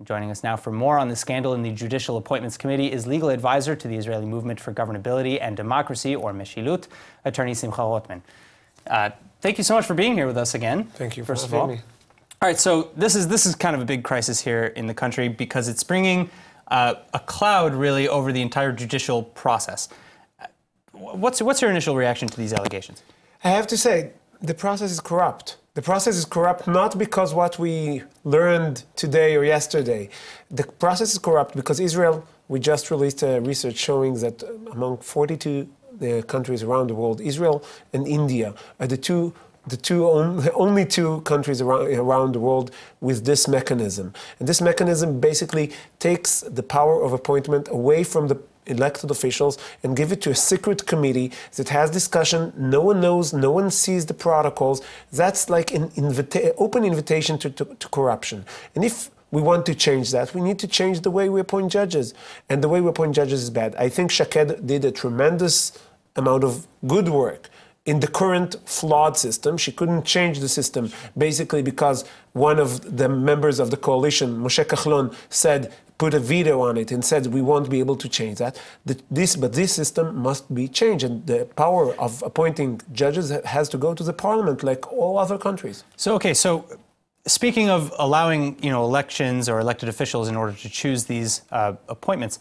Joining us now for more on the scandal in the Judicial Appointments Committee is legal advisor to the Israeli Movement for Governability and Democracy, or Meshilut, attorney Simcha Rothman. Thank you so much for being here with us again. Thank you for first of all. having me. All right, so this is kind of a big crisis here in the country because it's bringing a cloud really over the entire judicial process. What's your initial reaction to these allegations? I have to say, the process is corrupt. The process is corrupt not because what we learned today or yesterday. The process is corrupt because Israel, we just released a research showing that among 42 countries around the world, Israel and India are the only two countries around the world with this mechanism. And this mechanism basically takes the power of appointment away from the elected officials and give it to a secret committee that has discussion. No one knows, no one sees the protocols. That's like an open invitation to corruption. And if we want to change that, we need to change the way we appoint judges. And the way we appoint judges is bad. I think Shaked did a tremendous amount of good work in the current flawed system. She couldn't change the system basically because one of the members of the coalition, Moshe Kahlon, put a veto on it and said we won't be able to change that. But this system must be changed, and the power of appointing judges has to go to the parliament like all other countries. So speaking of allowing elections or elected officials in order to choose these appointments,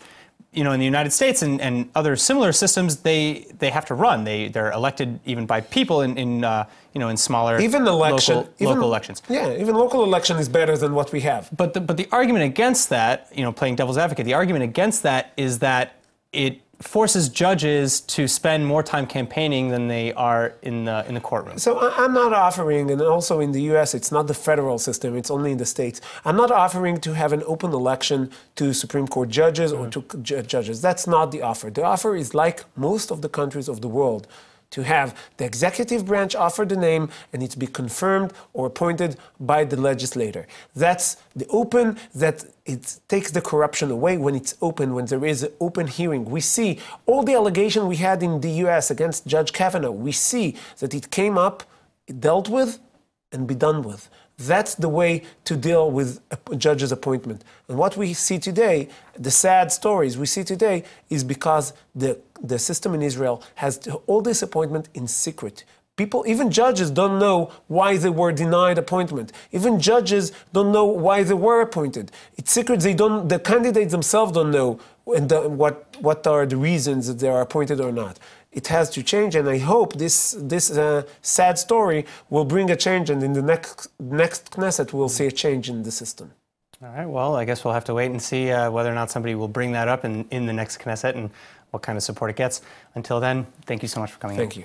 in the United States and other similar systems, they have to run. They're elected even by people in smaller local elections. Yeah, even local election is better than what we have. But the argument against that, playing devil's advocate, the argument against that is that it forces judges to spend more time campaigning than they are in the courtroom. So I'm not offering, and also in the U.S. it's not the federal system, it's only in the states. I'm not offering to have an open election to Supreme Court judges or to judges. That's not the offer. The offer is like most of the countries of the world, to have the executive branch offer the name and it be confirmed or appointed by the legislator. That's the open, that it takes the corruption away when it's open, when there is an open hearing. We see all the allegation we had in the U.S. against Judge Kavanaugh. We see that it came up, dealt with, and be done with. That's the way to deal with a judge's appointment. And what we see today, the sad stories we see today, is because the system in Israel has all this appointment in secret. People, even judges, don't know why they were denied appointment. Even judges don't know why they were appointed. It's secret. The candidates themselves don't know what are the reasons that they are appointed or not. It has to change, and I hope this sad story will bring a change, and in the next Knesset we'll see a change in the system. All right, well, I guess we'll have to wait and see whether or not somebody will bring that up in the next Knesset and what kind of support it gets. Until then, thank you so much for coming in. Thank you.